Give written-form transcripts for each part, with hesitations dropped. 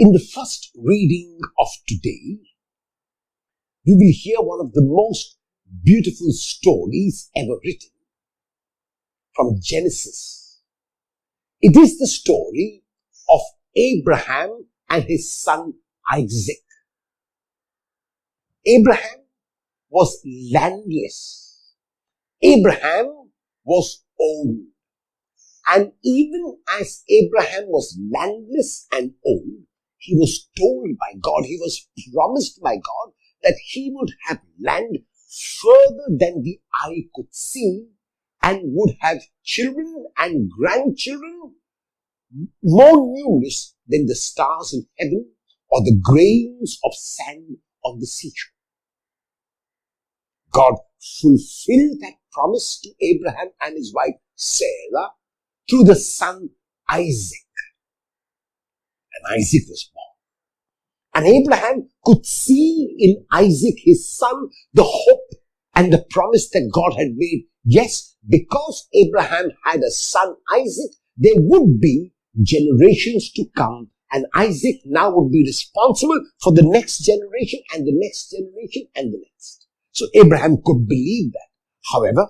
In the first reading of today, we will hear one of the most beautiful stories ever written from Genesis. It is the story of Abraham and his son Isaac. Abraham was landless. Abraham was old. And even as Abraham was landless and old, he was told by God, he was promised by God that he would have land further than the eye could see and would have children and grandchildren more numerous than the stars in heaven or the grains of sand on the seashore. God fulfilled that promise to Abraham and his wife Sarah through the son Isaac. And Isaac was born. And Abraham could see in Isaac, his son, the hope and the promise that God had made. Yes, because Abraham had a son Isaac, there would be generations to come, and Isaac now would be responsible for the next generation and the next generation and the next. So Abraham could believe that. However,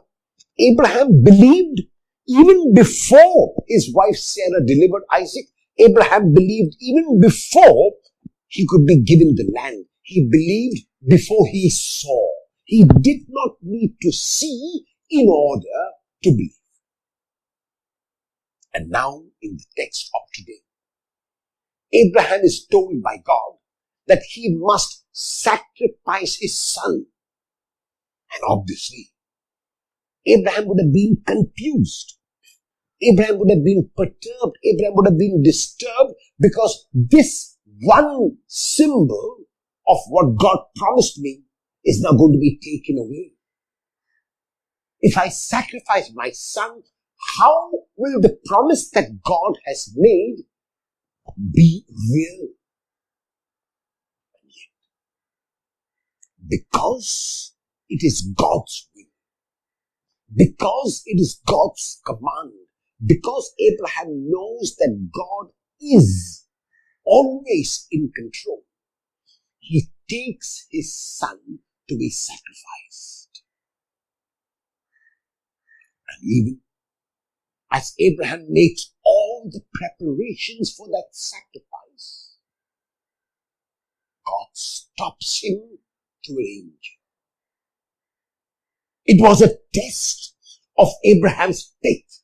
Abraham believed even before his wife Sarah delivered Isaac. Abraham believed even before he could be given the land. He believed before he saw. He did not need to see in order to believe. And now in the text of today, Abraham is told by God that he must sacrifice his son. And obviously, Abraham would have been confused. Abraham would have been perturbed. Abraham would have been disturbed because this one symbol of what God promised me is now going to be taken away. If I sacrifice my son, how will the promise that God has made be real? And yet, because it is God's will, because it is God's command, because Abraham knows that God is always in control, he takes his son to be sacrificed. And even as Abraham makes all the preparations for that sacrifice, God stops him through an angel. It was a test of Abraham's faith.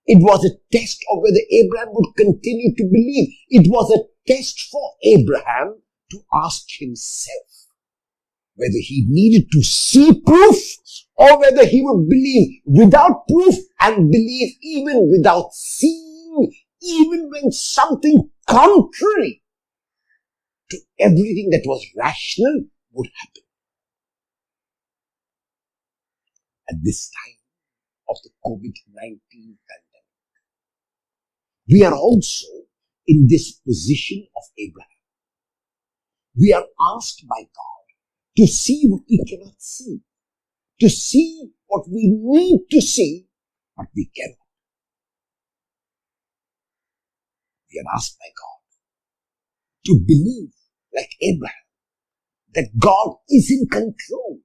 It was a test of whether Abraham would continue to believe. It was a test for Abraham to ask himself whether he needed to see proof or whether he would believe without proof and believe even without seeing, even when something contrary to everything that was rational would happen. At this time of the COVID-19 pandemic, we are also in this position of Abraham. We are asked by God to see what we cannot see, to see what we need to see, but we cannot. We are asked by God to believe, like Abraham, that God is in control.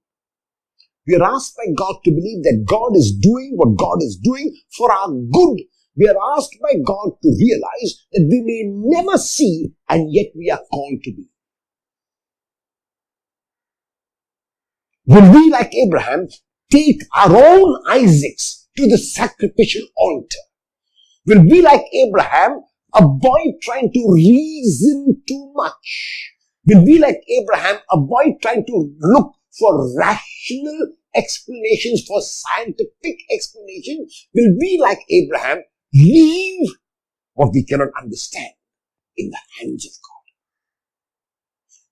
We are asked by God to believe that God is doing what God is doing for our good. We are asked by God to realize that we may never see and yet we are called to be. Will we, like Abraham, take our own Isaacs to the sacrificial altar? Will we, like Abraham, avoid trying to reason too much? Will we, like Abraham, avoid trying to look for rational explanations, for scientific explanations? Will we, like Abraham, leave what we cannot understand in the hands of God?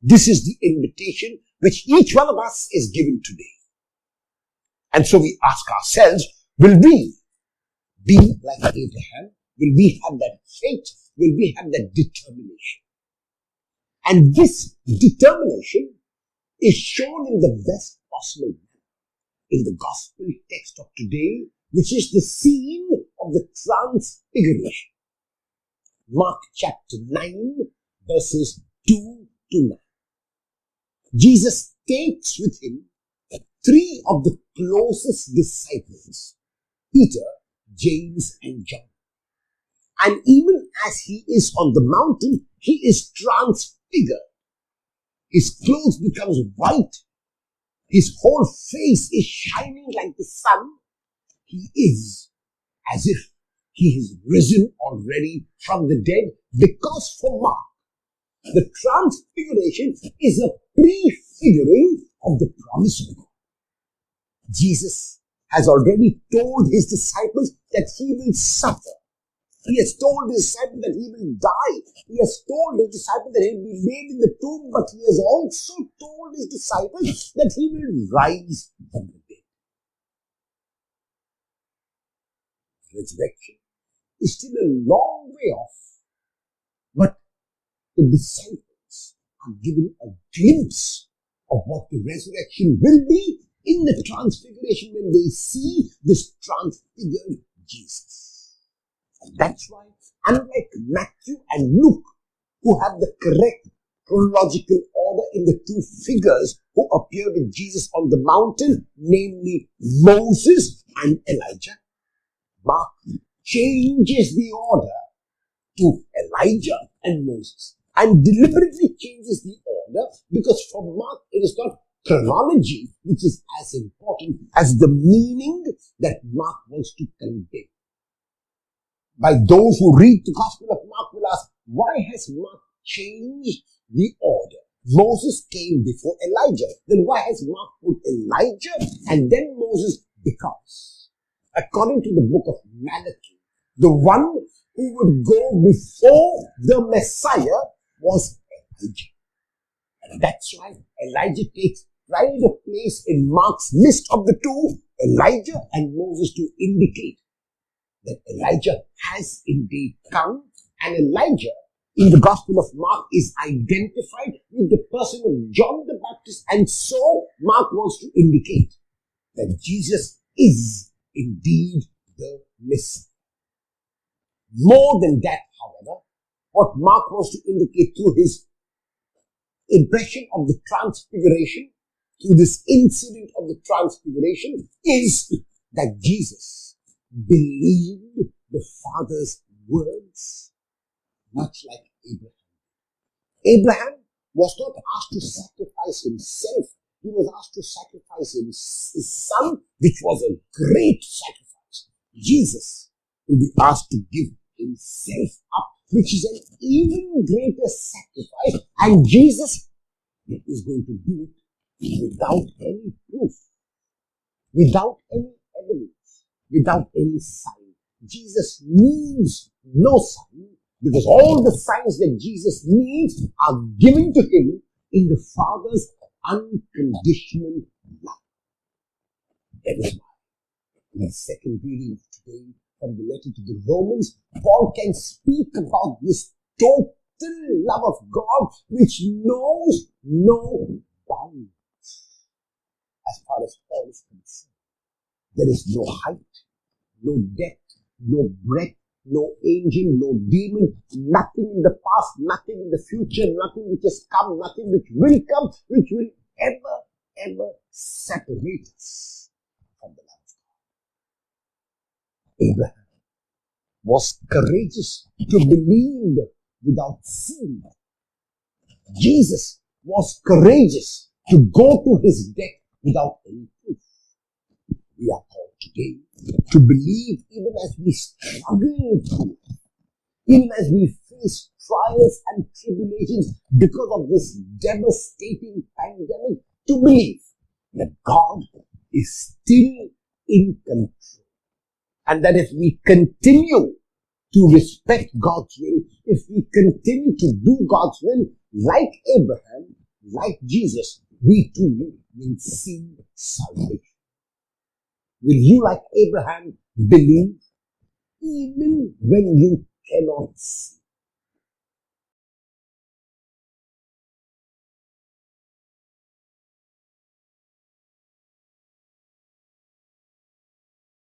This is the invitation which each one of us is given today. And so we ask ourselves, will we be like Abraham? Will we have that faith? Will we have that determination? And this determination is shown in the best possible manner in the gospel text of today, which is the scene of the transfiguration. Mark chapter 9, verses 2 to 9. Jesus takes with him three of the closest disciples, Peter, James, and John. And even as he is on the mountain, he is transfigured. His clothes becomes white. His whole face is shining like the sun. He is as if he is risen already from the dead, because for Mark, the transfiguration is a prefiguring of the promise of God. Jesus has already told his disciples that he will suffer. He has told his disciples that he will die. He has told his disciples that he will be laid in the tomb, but he has also told his disciples that he will rise from the dead. Resurrection is still a long way off, but the disciples are given a glimpse of what the resurrection will be in the transfiguration when they see this transfigured Jesus. And that's why, unlike Matthew and Luke, who have the correct chronological order in the two figures who appear with Jesus on the mountain, namely Moses and Elijah, Mark changes the order to Elijah and Moses, and deliberately changes the order because for Mark it is not chronology which is as important as the meaning that Mark wants to convey. By those who read the Gospel of Mark will ask, why has Mark changed the order? Moses came before Elijah. Then why has Mark put Elijah and then Moses? Because according to the book of Malachi, the one who would go before the Messiah was Elijah. And that's why Elijah takes pride of place in Mark's list of the two, Elijah and Moses, to indicate that Elijah has indeed come, and Elijah in the Gospel of Mark is identified with the person of John the Baptist, and so Mark wants to indicate that Jesus is indeed the Messiah. More than that, however, what Mark wants to indicate through his impression of the transfiguration, through this incident of the transfiguration, is that Jesus believed the Father's words, much like Abraham. Abraham was not asked to sacrifice himself. He was asked to sacrifice his son, which was a great sacrifice. Jesus will be asked to give himself up, which is an even greater sacrifice, and Jesus is going to do it without any proof, without any evidence, without any sign. Jesus needs no sign, because all the signs that Jesus needs are given to him in the Father's unconditional love. That is why in the second reading of today from the letter to the Romans, Paul can speak about this total love of God which knows no bounds. As far as Paul is concerned, there is no height, no depth, no breadth, no angel, no demon, nothing in the past, nothing in the future, nothing which has come, nothing which will come, which will ever separate us from the love of God. Abraham was courageous to believe without seeing. Jesus was courageous to go to his death without any proof. We are called today to believe even as we struggle through, even as we face trials and tribulations because of this devastating pandemic, to believe that God is still in control. And that if we continue to respect God's will, if we continue to do God's will, like Abraham, like Jesus, we too will see salvation. Will you, like Abraham, believe even when you cannot see?